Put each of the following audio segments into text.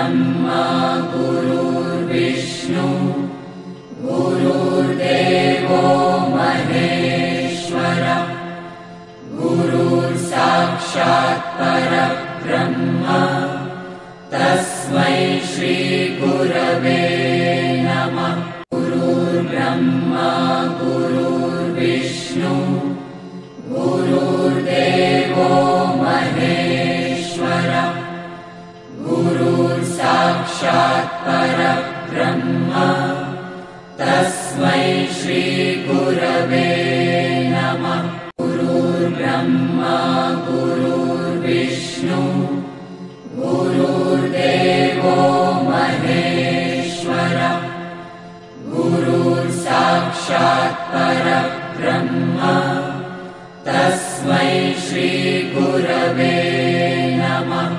ब्रह्मा गुरुर्विष्णु गुरुर्देवो महेश्वर गुरुर्साक्षात् परब्रह्म तस्मै श्री गुरवे नमः। गुरुर्ब्रह्मा गुरुर्विष्णु गुरुर्देवो महेश्वर गुरुर्साक्षात् परब्रह्म तस्मै श्री गुरवे नमः। गुरुर्ब्रह्मा गुरुर्विष्णु गुरुर्देवो महेश्वर गुरुर्साक्षात् परब्रह्म तस्मै श्री गुरवे नमः।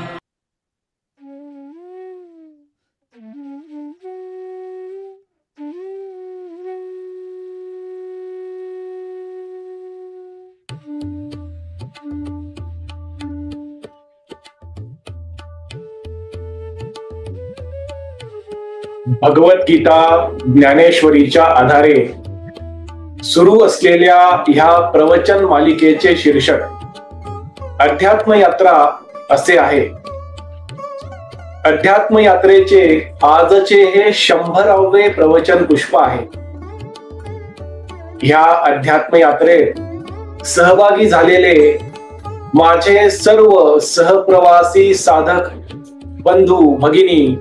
भगवद्गीता ज्ञानेश्वरीच्या आधारे सुरू असलेल्या ह्या प्रवचन मालिकेचे शीर्षक अध्यात्म यात्रा असे आहे। अध्यात्म यात्रेचे आजचे हे 100वे प्रवचन पुष्प आहे। ह्या अध्यात्म यात्रेत सहभागी झालेले माझे सर्व सहप्रवासी साधक बंधू भगिनी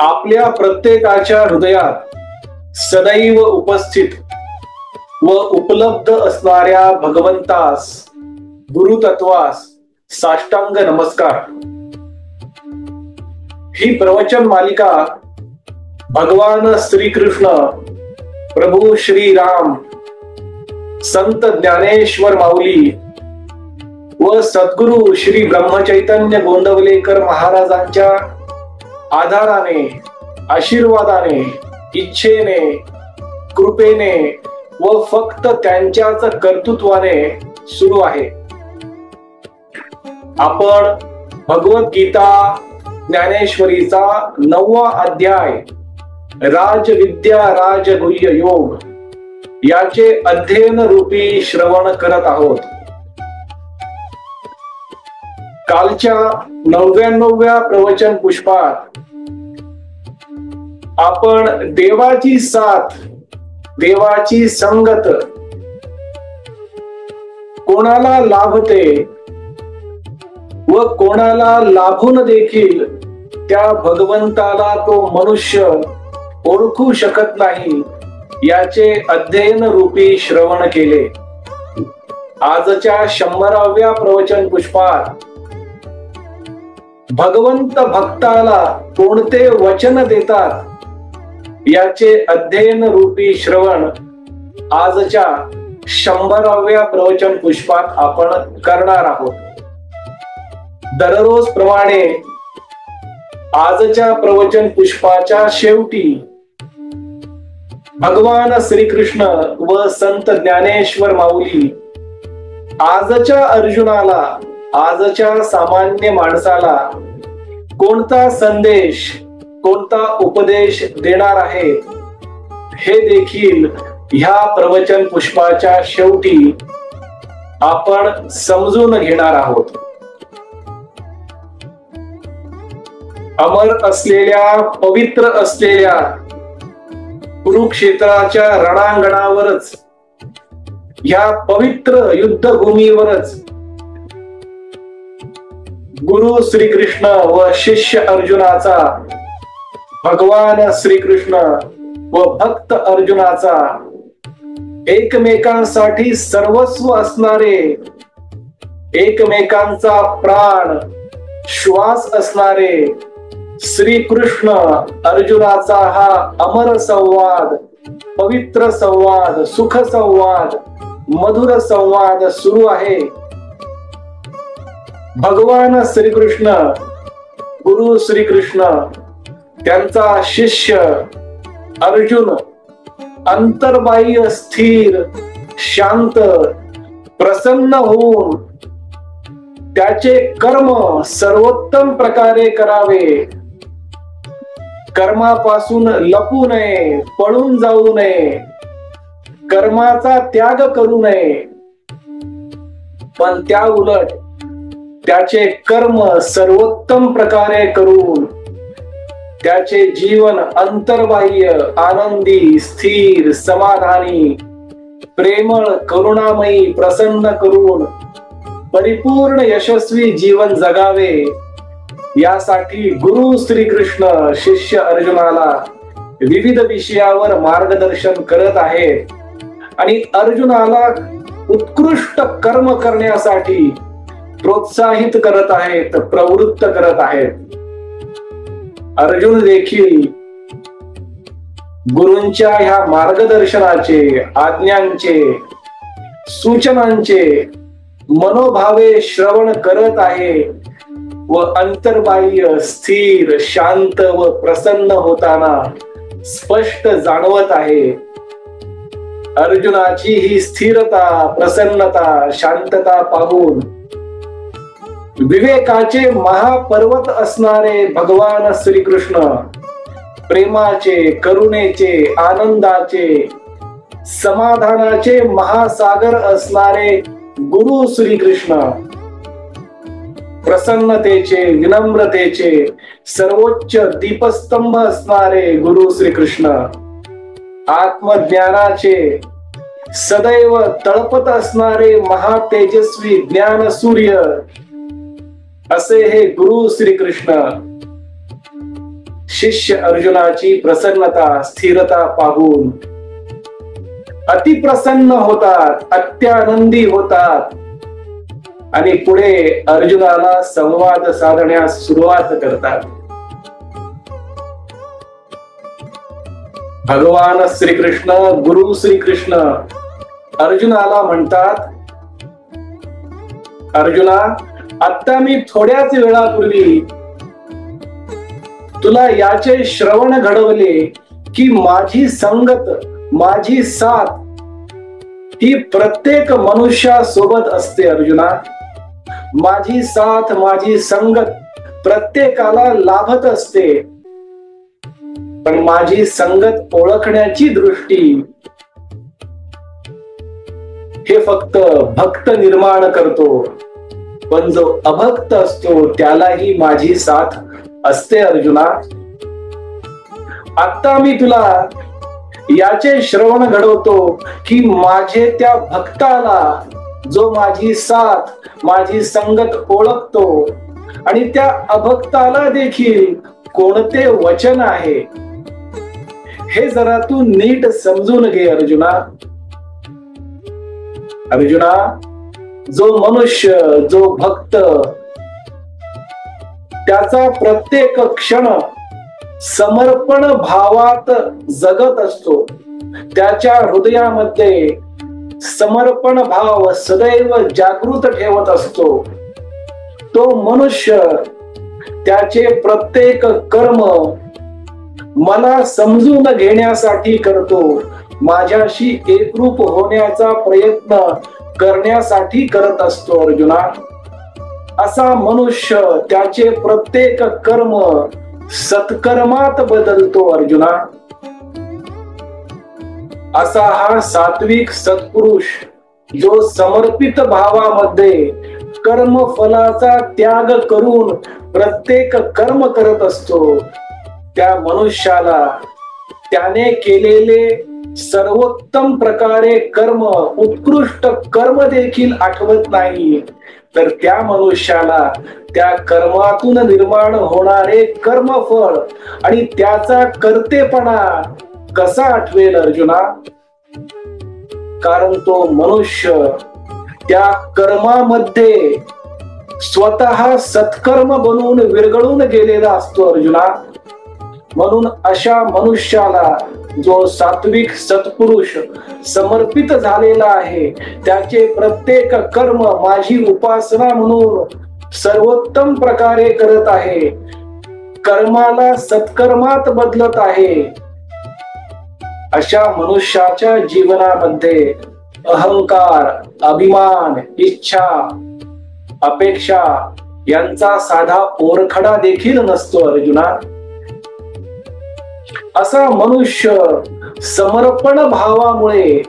आपल्या प्रत्येकाच्या हृदयात सदैव उपस्थित व उपलब्ध असणाऱ्या भगवंतास गुरुतत्वास साष्टांग नमस्कार। ही प्रवचन मालिका भगवान श्रीकृष्ण प्रभू श्रीराम संत ज्ञानेश्वर माऊली व सद्गुरु श्री ब्रह्मचैतन्य गोंदवलेकर महाराजांच्या आधाराने आशीर्वादाने इच्छेने कृपेने व फक्त त्यांच्याच कर्तृत्वाने सुरू आहे। आपण भगवद्गीता ज्ञानेश्वरीचा 9वा अध्याय राजविद्या राजगुह्य योग याचे अध्ययन रूपी श्रवण करत आहोत। कालच्या 99व्या प्रवचन पुष्पात आपण देवाची साथ देवाची संगत कोणाला लाभते व कोणाला लाभून देखील त्या भगवंताला तो मनुष्य ओळखू शकत नाही याचे अध्ययन रूपी श्रवण केले। आजच्या 100व्या प्रवचन पुष्पात भगवंत भक्ताला कोणते वचन देतात याचे अध्ययन रूपी श्रवण आजच्या 100व्या प्रवचन पुष्पात आपण करणार आहोत। दररोज प्रमाणे आजच्या प्रवचन पुष्पाच्या शेवटी भगवान श्रीकृष्ण व संत ज्ञानेश्वर माऊली आजच्या अर्जुनाला आजच्या सामान्य माणसाला कोणता संदेश कोणता उपदेश देणार आहे हे देखील ह्या प्रवचन पुष्पाच्या शेवटी आपण समजून घेणार आहोत। अमर असलेल्या पवित्र असलेल्या कुरुक्षेत्राच्या रणांगणावरच ह्या पवित्र युद्धभूमीवरच गुरु श्रीकृष्ण व शिष्य अर्जुनाचा भगवान श्रीकृष्ण व भक्त अर्जुनाचा एकमेकांसाठी सर्वस्व असणारे एकमेकांचा प्राण श्वास असणारे श्रीकृष्ण अर्जुनाचा हा अमर संवाद पवित्र संवाद सुख संवाद मधुर संवाद सुरू आहे। भगवान श्रीकृष्ण गुरु श्रीकृष्ण त्यांचा शिष्य अर्जुन अंतर्बाह्य स्थिर शांत प्रसन्न होऊन त्याचे कर्म सर्वोत्तम प्रकारे करावे. कर्मापासून लपू नये, पळून जाऊ नये, कर्माचा त्याग करू नये, पण त्या उलट त्याचे कर्म सर्वोत्तम प्रकारे करून त्याचे जीवन अंतर्बाह्य, आनंदी, स्थिर, समाधानी, प्रेमळ, करुणामयी, प्रसन्न करून परिपूर्ण यशस्वी जीवन जगावे. यासाठी गुरु श्रीकृष्ण शिष्य अर्जुनाला विविध विषयावर मार्गदर्शन करत आहेत आणि अर्जुनाला उत्कृष्ट कर्म करण्यासाठी प्रोत्साहित करत आहेत, प्रवृत्त करत आहेत. अर्जुन देखील गुरूंच्या ह्या मार्गदर्शनाचे, आज्ञांचे, सूचनांचे मनोभावे श्रवण करत आहे व अंतर्बाह्य, स्थिर, शांत व प्रसन्न होताना स्पष्ट जाणवत आहे. अर्जुनाची ही स्थिरता, प्रसन्नता, शांतता पाहून विवेकाचे महापर्वत असणारे भगवान श्रीकृष्ण, प्रेमाचे, करुणेचे, आनंदाचे, समाधानाचे महासागर असणारे गुरु श्रीकृष्ण, प्रसन्नतेचे, विनम्रतेचे सर्वोच्च दीपस्तंभ असणारे गुरु श्रीकृष्ण, आत्मज्ञानाचे सदैव तळपत असणारे महातेजस्वी ज्ञान सूर्य असे हे गुरु श्रीकृष्ण शिष्य अर्जुनाची प्रसन्नता, स्थिरता पाहून अतिप्रसन्न होतात, अत्यानंदी होतात आणि पुढे अर्जुनाला संवाद साधण्यास सुरुवात करतात. भगवान श्रीकृष्ण, गुरु श्रीकृष्ण अर्जुनाला म्हणतात, अर्जुना, आता मी थोड्याच वेळापूर्वी तुला याचे श्रवण घडवले की माझी संगत, माझी साथ ही प्रत्येक मनुष्यासोबत असते. अर्जुना, माझी साथ, माझी संगत प्रत्येकाला लाभत असते, पण माझी संगत ओळखण्याची दृष्टी हे फक्त भक्त निर्माण करतो, पण जो अभक्त असतो त्यालाही माझी साथ असते. अर्जुना, आता मी तुला याचे श्रवण घडवतो की माझे त्या भक्ताला जो माझी साथ, माझी संगत ओळखतो आणि त्या अभक्ताला देखील कोणते वचन आहे हे जरा तू नीट समजून घे. अर्जुना, अर्जुना, जो मनुष्य, जो भक्त त्याचा प्रत्येक क्षण समर्पण भावात जगत असतो, त्याच्या हृदयामध्ये समर्पण भाव सदैव जागृत ठेवत असतो, तो मनुष्य त्याचे प्रत्येक कर्म मला समजून घेण्यासाठी करतो, माझ्याशी एकरूप होण्याचा प्रयत्न करण्यासाठी करत असतो. अर्जुना, असा मनुष्य त्याचे प्रत्येक कर्म सत्कर्मात बदलतो. अर्जुना, असा हा सात्विक सत्पुरुष जो समर्पित भावामध्ये कर्म फलाचा त्याग करून प्रत्येक कर्म करत असतो, त्या मनुष्याला त्याने केलेले सर्वोत्तम प्रकारे कर्म, उत्कृष्ट कर्म देखील आठवत नाही, तर त्या मनुष्याला त्या कर्मातून निर्माण होणारे कर्मफळ आणि त्याचा कर्तेपणा कसा आठवेल. अर्जुना, कारण तो मनुष्य त्या कर्मामध्ये स्वतः सत्कर्म बनवून विरघळून गेलेला असतो. अर्जुना, म्हणून अशा मनुष्याला जो सात्विक सत्पुरुष समर्पित झालेला आहे, त्याचे प्रत्येक कर्म माझी उपासना म्हणून सर्वोत्तम प्रकारे करत आहे, कर्माला सत्कर्मात बदलत आहे, अशा मनुष्याच्या जीवनामध्ये अहंकार, अभिमान, इच्छा अपेक्षा यांचा साधा ओरखडा देखील नसतो अर्जुना. असा मनुष्य समर्पण भावामुळे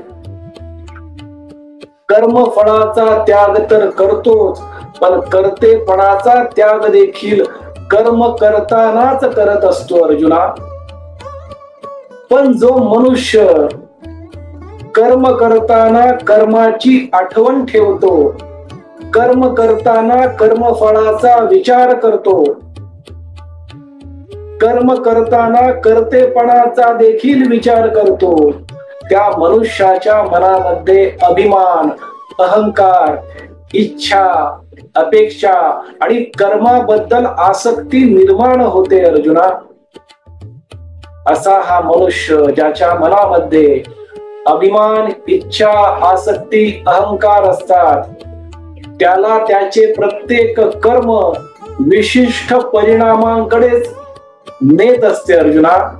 कर्मफळाचा त्याग तर करतोच, पण कर्तेपणाचा त्याग देखील कर्म करतानाच करत असतो अर्जुना. पण जो मनुष्य कर्म करताना कर्माची आठवण ठेवतो, कर्म करताना कर्मफळाचा विचार करतो, कर्म करताना कर्तेपणाचा देखील विचार करतो, त्या मनुष्याच्या मनामध्ये अभिमान, अहंकार, इच्छा, अपेक्षा आणि कर्माबद्दल आसक्ती निर्माण होते अर्जुना. असा हा मनुष्य ज्याच्या मनामध्ये अभिमान, इच्छा, आसक्ती, अहंकार असतात, त्याला त्याचे प्रत्येक कर्म विशिष्ट परिणामांकडेच नेत असते अर्जुना.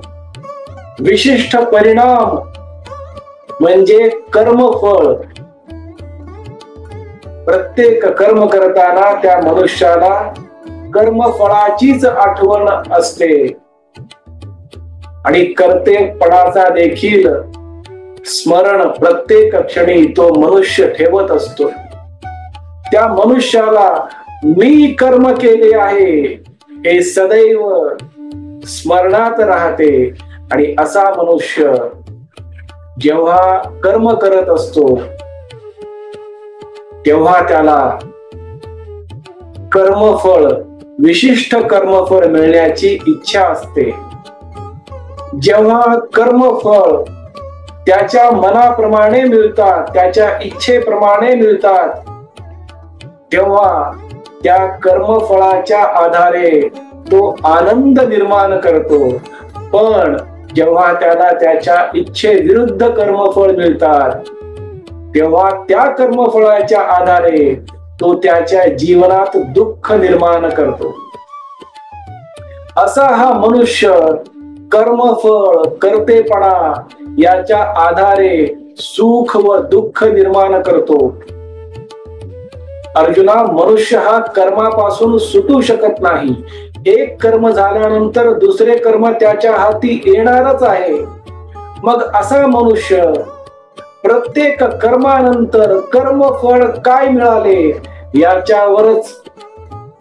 विशिष्ट परिणाम म्हणजे कर्मफळ. प्रत्येक कर्म करताना त्या मनुष्याला कर्मफळाचीच आठवण असते आणि कर्तेपणाचा देखील स्मरण प्रत्येक क्षणी तो मनुष्य ठेवत असतो. त्या मनुष्याला मी कर्म केले आहे हे सदैव स्मरणात राहते. आणि असा मनुष्य जेव्हा कर्म करत असतो तेव्हा त्याला कर्मफळ, विशिष्ट कर्मफळ मिळण्याची इच्छा असते. जेव्हा कर्मफळ त्याच्या मनाप्रमाणे मिळतात, त्याच्या इच्छेप्रमाणे मिळतात, तेव्हा त्या कर्मफळाच्या आधारे तो आनंद निर्माण करतो. पण जेव्हा त्याला त्याच्या इच्छेविरुद्ध कर्मफळ मिळतात तेव्हा त्या कर्मफळाच्या आधारे तो त्याच्या जीवनात दुःख निर्माण करतो. असा हा मनुष्य कर्मफळ, कर्तेपणा याच्या आधारे सुख व दुःख निर्माण करतो. अर्जुना, मनुष्य हा कर्मापासून सुटू शकत नाही. एक कर्म झाल्यानंतर दुसरे कर्म त्याच्या हाती येणारच आहे. मग असा मनुष्य प्रत्येक कर्मानंतर कर्मफळ काय मिळाले याच्यावरच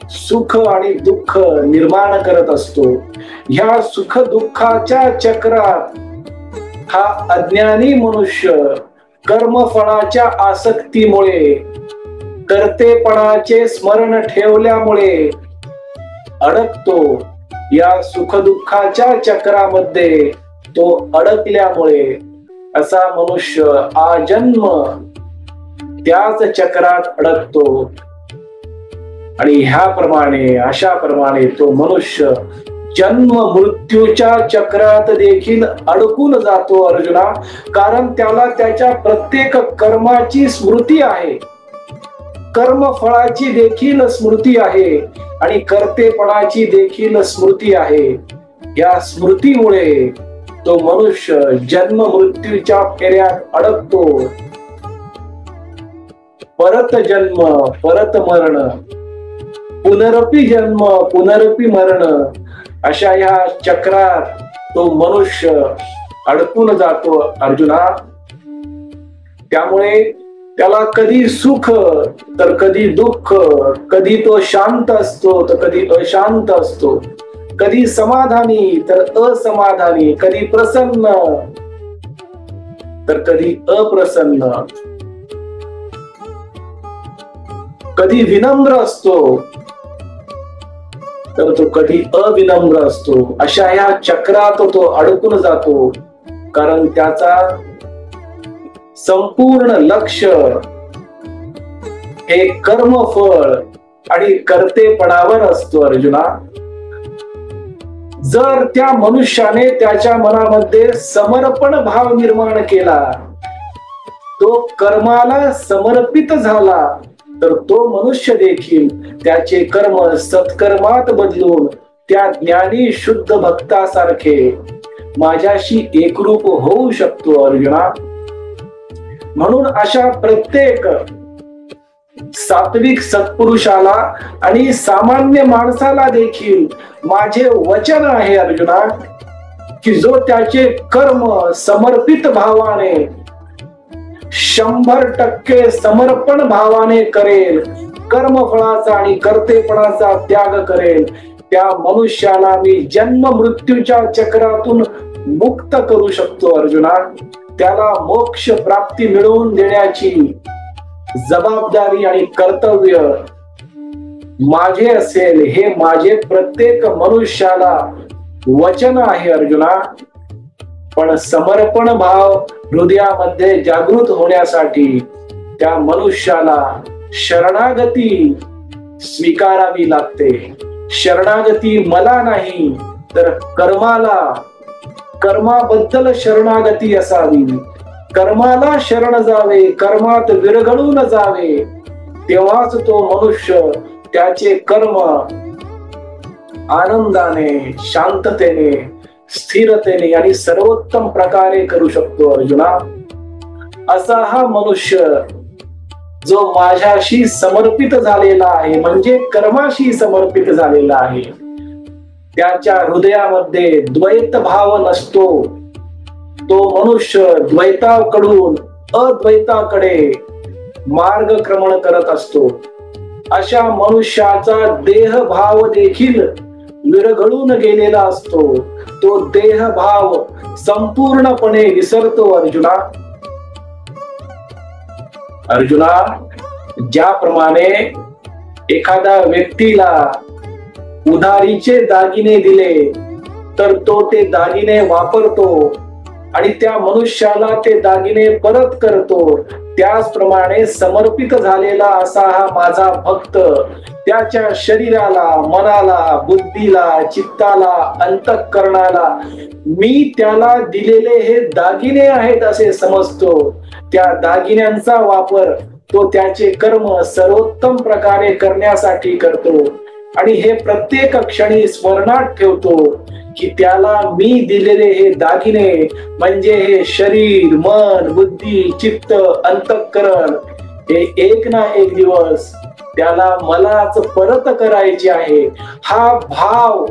सुख आणि दुःख निर्माण करत असतो. ह्या सुख दुःखाच्या चक्रात हा अज्ञानी मनुष्य कर्मफळाच्या आसक्तीमुळे, कर्तेपणाचे स्मरण ठेवल्यामुळे अडकतो. या सुख दुःखाच्या चक्रामध्ये तो अडकल्यामुळे असा मनुष्य आजन्म त्याच चक्रात अडकतो. आणि ह्याप्रमाणे, अशाप्रमाणे तो मनुष्य जन्म मृत्यूच्या चक्रात देखील अडकून जातो अर्जुना. कारण त्याला त्याच्या प्रत्येक कर्माची स्मृती आहे, कर्मफळाची देखील स्मृती आहे आणि कर्तेपणाची देखील स्मृती आहे. या स्मृतीमुळे तो मनुष्य जन्म मृत्यूच्या फेऱ्यात अडकतो. परत जन्म, परत मरण, पुनरपी जन्म, पुनरपी मरण, अशा या चक्रात तो मनुष्य अडकून जातो अर्जुना. त्यामुळे त्याला कधी सुख तर कधी दुःख, कधी तो शांत असतो तर कधी अशांत असतो, कधी समाधानी तर असमाधानी, कधी प्रसन्न तर कधी अप्रसन्न, कधी विनम्र असतो तर तो कधी अविनम्र असतो. अशा या चक्रात तो अडकून जातो. कारण त्याचा संपूर्ण लक्ष हे कर्मफळ आणि कर्तेपणावर असतो अर्जुना. जर त्या मनुष्याने त्याच्या मनामध्ये समर्पण भाव निर्माण केला, तो कर्माला समर्पित झाला, तर तो मनुष्य देखील त्याचे कर्म सत्कर्मात बदलून त्या ज्ञानी शुद्ध भक्तासारखे माझ्याशी एकरूप होऊ शकतो अर्जुना. म्हणून अशा प्रत्येक सात्विक सत्पुरुषाला आणि सामान्य माणसाला देखील माझे वचन आहे अर्जुना, की जो त्याचे कर्म समर्पित भावाने 100% समर्पण भावाने करेल, कर्मफळाचा आणि कर्तेपणाचा त्याग करेल, त्या मनुष्याला मी जन्म मृत्यूच्या चक्रातून मुक्त करू शकतो अर्जुना. त्याला मोक्ष प्राप्ती मिळवून देण्याची जबाबदारी आणि कर्तव्य माझे असेल, हे माझे प्रत्येक मनुष्याला वचन आहे अर्जुना. पण समर्पण भाव हृदयामध्ये जागृत होण्यासाठी त्या मनुष्याला शरणागती स्वीकारावी लागते. शरणागती मला नाही तर कर्माला, कर्माबद्दल शरणागती असावी. कर्माला शरण जावे, कर्मात विरघळून जावे, तेव्हाच तो मनुष्य त्याचे कर्म आनंदाने, शांततेने, स्थिरतेने आणि सर्वोत्तम प्रकारे करू शकतो अर्जुना. असा हा मनुष्य जो माझ्याशी समर्पित झालेला आहे, म्हणजे कर्माशी समर्पित झालेला आहे, त्याच्या हृदयामध्ये द्वैत भाव नसतो. तो मनुष्य द्वैताकडून अद्वैताकडे मार्गक्रमण करत असतो. अशा मनुष्याचा देह भाव देखील विरघळून गेलेला असतो. तो देह भाव संपूर्णपणे विसरतो अर्जुना. अर्जुना, ज्याप्रमाणे एखाद्या व्यक्तीला उधारीचे दागिने दिले तर तो ते दागिने वापरतो आणि त्या मनुष्याला ते दागिने परत करतो, त्याचप्रमाणे समर्पित झालेला असा हा माझा भक्त त्याच्या शरीराला, मनाला, बुद्धीला, चित्ताला, अंतःकरणाला मी त्याला दिलेले हे दागिने आहेत असे समजतो. त्या दागिन्यांचा वापर तो त्याचे कर्म सर्वोत्तम प्रकारे करण्यासाठी करतो आणि हे प्रत्येक क्षणी स्मरणात ठेवतो की त्याला मी दिलेले हे दागिने म्हणजे हे शरीर, मन, बुद्धी, चित्त, अंतःकरण हे एक ना एक दिवस त्याला मलाच परत करायचे आहे. हा भाव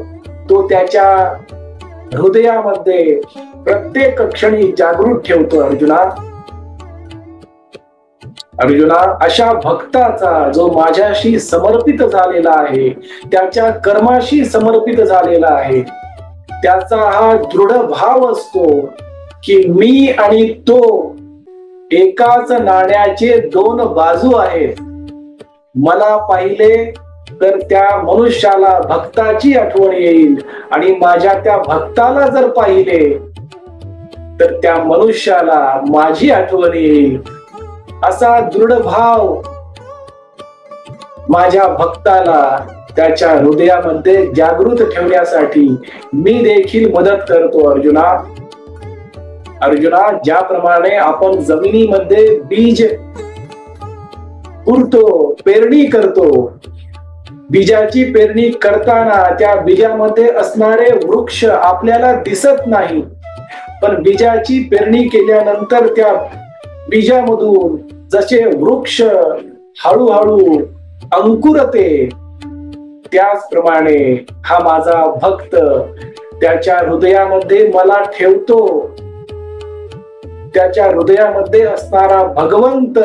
तो त्याच्या हृदयामध्ये प्रत्येक क्षणी जागृत ठेवतो अर्जुना. अर्जुना, अशा भक्ताचा जो माझ्याशी समर्पित झालेला आहे, त्याच्या कर्माशी समर्पित झालेला आहे, त्याचा हा दृढ भाव असतो की मी आणि तो एकाच नाण्याचे दोन बाजू आहेत. मला पाहिले तर त्या मनुष्याला भक्ताची आठवण येईल आणि माझ्या त्या भक्ताला जर पाहिले तर त्या मनुष्याला माझी आठवण येईल. असा दृढ भाव माझ्या भक्ताला त्याच्या हृदयामध्ये जागृत ठेवण्यासाठी मी देखील मदत करतो अर्जुना. अर्जुना, ज्याप्रमाणे आपण जमिनीमध्ये बीज पुरतो, पेरणी करतो, बीजाची पेरणी करताना त्या बीजामध्ये असणारे वृक्ष आपल्याला दिसत नाही, पण बीजाची पेरणी केल्यानंतर त्या बीजामधून जसे वृक्ष हळूहळू अंकुरते, त्याचप्रमाणे हा माझा भक्त त्याच्या हृदयामध्ये मला ठेवतो. त्याच्या हृदयामध्ये असणारा भगवंत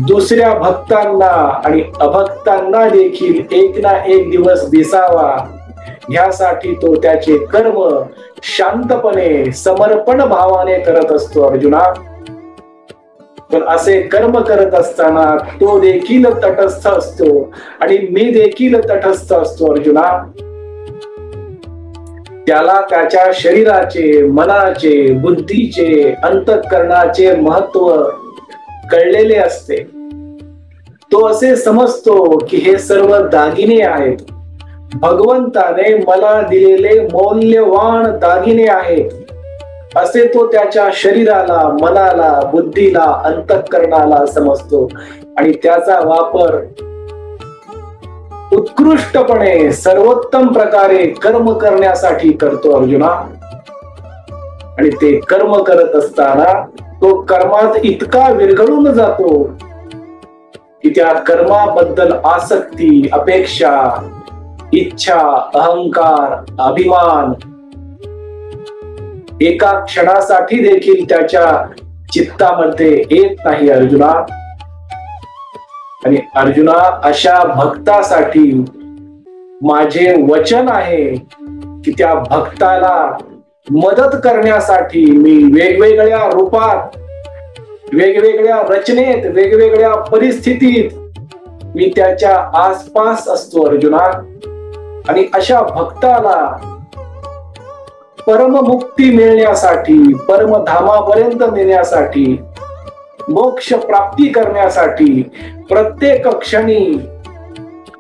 दुसऱ्या भक्तांना आणि अभक्तांना देखील एक ना एक दिवस दिसावा, यासाठी तो त्याचे कर्म शांतपणे, समर्पण भावाने करत असतो अर्जुना. पण असे कर्म करत असताना तो देखील तटस्थ असतो आणि मी देखील तटस्थ असतो अर्जुना. त्याला त्याच्या शरीराचे, मनाचे, बुद्धीचे, अंतःकरणाचे महत्व कळलेले असते. तो असे समजतो की हे सर्व दागिने आहेत, भगवंताने मला दिलेले मौल्यवान दागिने आहेत, असे तो त्याच्या शरीराला, मनाला, बुद्धीला, अंतःकरणाला समजतो आणि त्याचा वापर उत्कृष्टपणे, सर्वोत्तम प्रकारे कर्म करण्यासाठी करतो अर्जुना. आणि ते कर्म करत असताना तो कर्मात इतका विरघळून जातो की त्या कर्माबद्दल आसक्ती, अपेक्षा, इच्छा, अहंकार, अभिमान एका क्षणासाठी देखील त्याच्या चित्तामध्ये येत नाही अर्जुना. आणि अर्जुना, अशा भक्तासाठी माझे वचन आहे की त्या भक्ताला मदत करण्यासाठी मी वेगवेगळ्या रूपात, वेगवेगळ्या रचनेत, वेगवेगळ्या परिस्थितीत मी त्याच्या आसपास असतो अर्जुना. आणि अशा भक्ताला परममुक्ती मिळण्यासाठी, परमधामापर्यंत नेण्यासाठी, मोक्ष प्राप्ती करण्यासाठी प्रत्येक क्षणी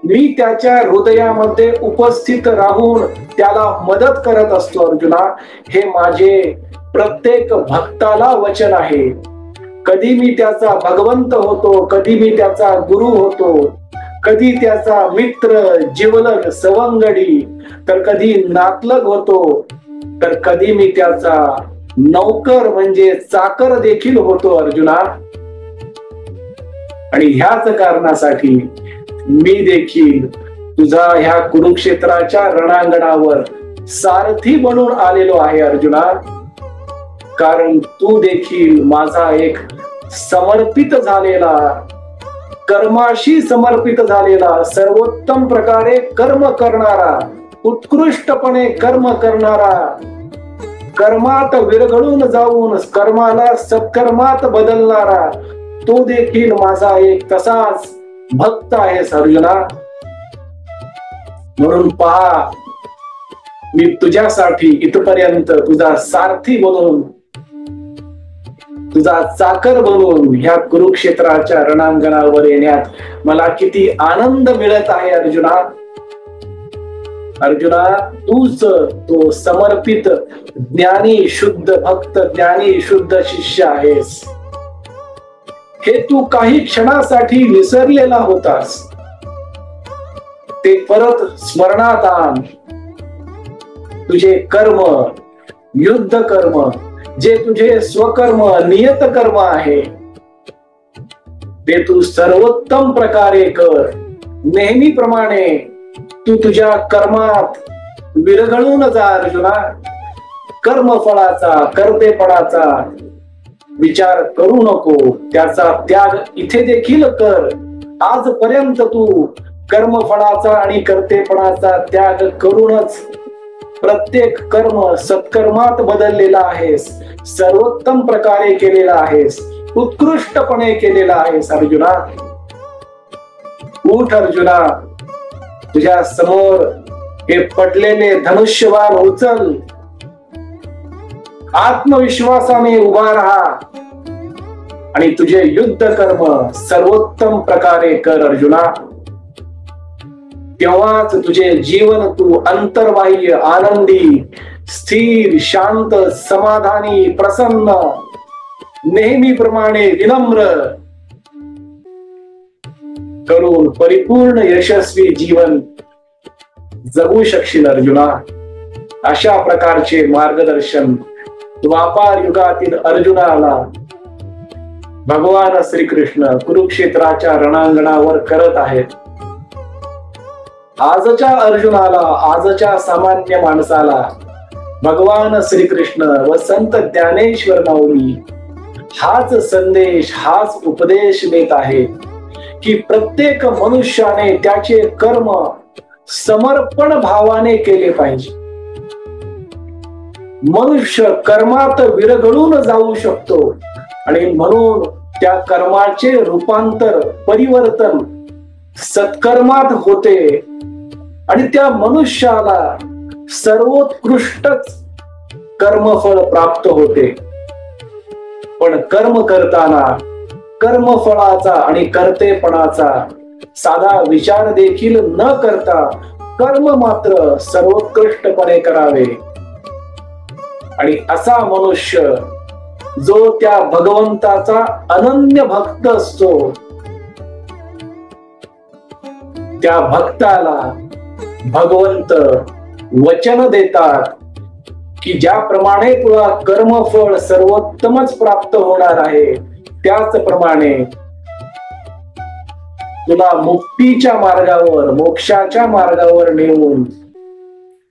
मी त्याच्या हृदयामध्ये उपस्थित राहून त्याला मदत करत असतो अर्जुना. हे माझे प्रत्येक भक्ताला वचन आहे. कधी मी त्याचा भगवंत होतो, कधी मी त्याचा गुरु होतो, कधी त्याचा मित्र, जिवलग, सवंगडी, तर कधी नातलग होतो, तर कधी मी त्याचा नौकर म्हणजे चाकर देखील होतो अर्जुना. आणि ह्याच कारणासाठी मी देखील तुझा ह्या कुरुक्षेत्राच्या रणांगणावर सारथी बनून आलेलो आहे अर्जुना. कारण तू देखील माझा एक समर्पित झालेला, कर्माशी समर्पित झालेला, सर्वोत्तम प्रकारे कर्म करणारा, उत्कृष्टपणे कर्म करणारा, कर्मात विरघळून जाऊन कर्माला सत्कर्मात बदलणारा, तो देखील माझा एक तसाच भक्त आहे अर्जुना. म्हणून पहा, मी तुझ्यासाठी इथपर्यंत तुझा सारथी बनून, तुझा चाकर बनून ह्या कुरुक्षेत्राच्या रणांगणावर येण्यात मला किती आनंद मिळत आहे अर्जुना. अर्जुना, तूच तो समर्पित ज्ञानी शुद्ध भक्त, ज्ञानी शुद्ध शिष्य आहेस. हे तू काही क्षणासाठी विसरलेला होतास, ते परत स्मरणात आण. तुझे कर्म, युद्ध कर्म, जे तुझे स्वकर्म, नियत कर्म आहे, ते तू सर्वोत्तम प्रकारे कर. नेहमीप्रमाणे तू तुझ्या कर्मात विरघळून जा अर्जुना. कर्मफळाचा, कर्तेपणाचा विचार करू नको, त्याचा त्याग इथे देखील कर. आजपर्यंत तू कर्मफळाचा आणि कर्तेपणाचा त्याग करूनच प्रत्येक कर्म सत्कर्मात बदललेला आहेस, सर्वोत्तम प्रकारे केलेला आहेस, उत्कृष्टपणे केलेला आहेस अर्जुना. उठ अर्जुना, तुझ्या समोर हे पडलेले धनुष्यबाण उचल, आत्मविश्वासाने उभा राहा आणि तुझे युद्ध कर्म सर्वोत्तम प्रकारे कर अर्जुना. तेव्हाच तुझे जीवन तू अंतर्बाह्य, आनंदी, स्थिर, शांत, समाधानी, प्रसन्न, नेहमीप्रमाणे विनम्र करून परिपूर्ण यशस्वी जीवन जगू शकशील अर्जुना. अशा प्रकारचे मार्गदर्शन द्वापार युगातील अर्जुनाला भगवान श्रीकृष्ण कुरुक्षेत्राच्या रणांगणावर करत आहेत. आजच्या अर्जुनाला, आजच्या सामान्य माणसाला भगवान श्रीकृष्ण व संत ज्ञानेश्वर माऊली हाच संदेश, हाच उपदेश देत आहे की प्रत्येक मनुष्याने त्याचे कर्म समर्पण भावाने केले पाहिजे. मनुष्य कर्मात विरघळून जाऊ शकतो आणि म्हणून त्या कर्माचे रूपांतर, परिवर्तन सत्कर्मात होते आणि त्या मनुष्याला सर्वोत्कृष्टच कर्मफळ प्राप्त होते. पण कर्म करताना कर्मफळाचा आणि कर्तेपणाचा साधा विचार देखील न करता कर्म मात्र सर्वोत्कृष्टपणे करावे. आणि असा मनुष्य जो त्या भगवंताचा अनन्य भक्त असतो, त्या भक्ताला भगवंत वचन देतात की ज्याप्रमाणे तुला कर्मफळ सर्वोत्तमच प्राप्त होणार आहे, त्याचप्रमाणे तुला मुक्तीच्या मार्गावर, मोक्षाच्या मार्गावर नेऊन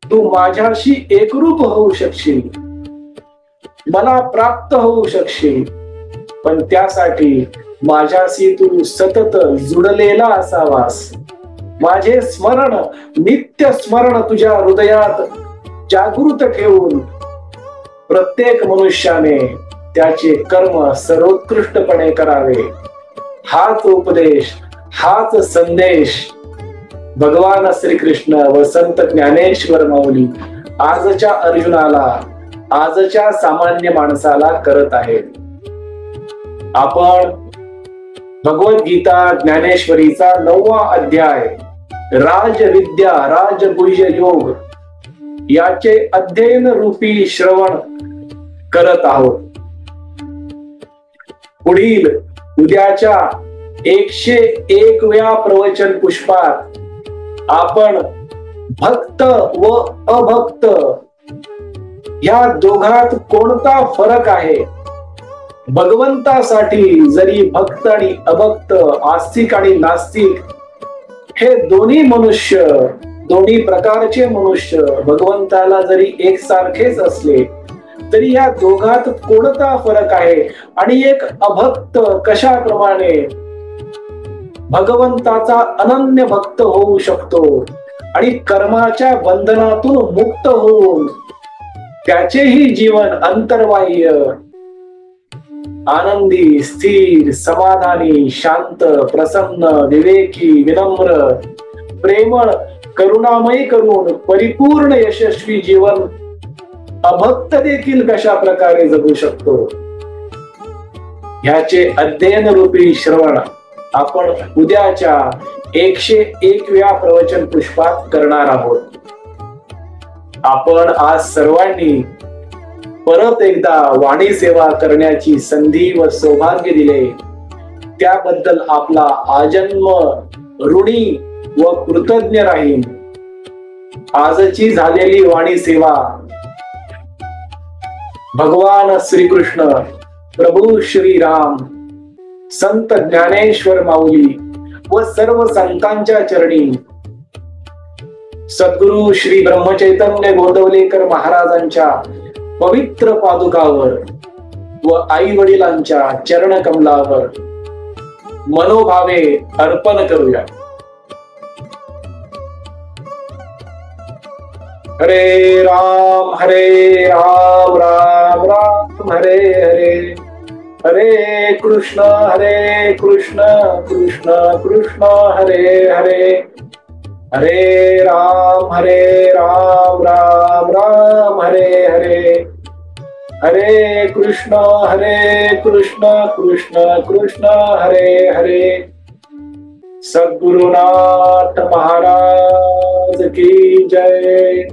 तू माझ्याशी एकरूप होऊ शकशील, मला प्राप्त होऊ शकशील. पण त्यासाठी माझ्याशी तू सतत जुडलेला असावास. माझे स्मरण, नित्य स्मरण तुझ्या हृदयात जागृत ठेवून प्रत्येक मनुष्याने त्याचे कर्म सर्वोत्कृष्टपणे करावे. हाच उपदेश, हाच संदेश भगवान श्रीकृष्ण व संत ज्ञानेश्वर माऊली आजच्या अर्जुनाला, आजच्या सामान्य माणसाला करत आहेत. आपण भगवद्गीता ज्ञानेश्वरीचा 9वा अध्याय राजविद्या राजगुह्य योग याचे अध्ययन रूपी श्रवण करत आहोत. पुढील उद्याच्या 101व्या प्रवचन पुष्पात आपण भक्त व अभक्त या दोघात कोणता फरक आहे, भगवंतासाठी जरी भक्त आणि अभक्त, आस्तिक आणि नास्तिक हे दोन्ही मनुष्य, दोन्ही प्रकारचे मनुष्य भगवंताला जरी एकसारखेच असले तरी या दोघात कोणता फरक आहे आणि एक अभक्त कशाप्रमाणे भगवंताचा अनन्य भक्त होऊ शकतो आणि कर्माच्या बंधनातून मुक्त होऊन त्याचेही जीवन अंतर्बाह्य, आनंदी, स्थिर, समाधानी, शांत, प्रसन्न, विवेकी, विनम्र, प्रेमळ, करुणामयी करून परिपूर्ण यशस्वी जीवन अभक्त देखील कशा प्रकारे जगू शकतो ह्याचे अध्ययन रूपी श्रवण आपण उद्याच्या 101व्या प्रवचन पुष्पात करणार आहोत. आपण आज सर्वांनी परत एकदा वाणी सेवा करण्याची संधी व सौभाग्य दिले त्याबद्दल आपला आजन्म ऋणी व कृतज्ञ राहीन. आजची झालेली वाणी सेवा भगवान श्रीकृष्ण, प्रभू श्रीराम, संत ज्ञानेश्वर माऊली व सर्व संतांच्या चरणी, सद्गुरु श्री ब्रह्मचैतन्य गोंदवलेकर महाराजांच्या पवित्र पादुकावर व आई वडिलांच्या चरण कमलावर मनोभावे अर्पण करूया. हरे राम राम राम हरे हरे, हरे कृष्ण कृष्ण कृष्ण हरे हरे, हरे राम राम राम हरे हरे, हरे कृष्ण कृष्ण कृष्ण हरे हरे. सद्गुरुनाथ महाराज की जय.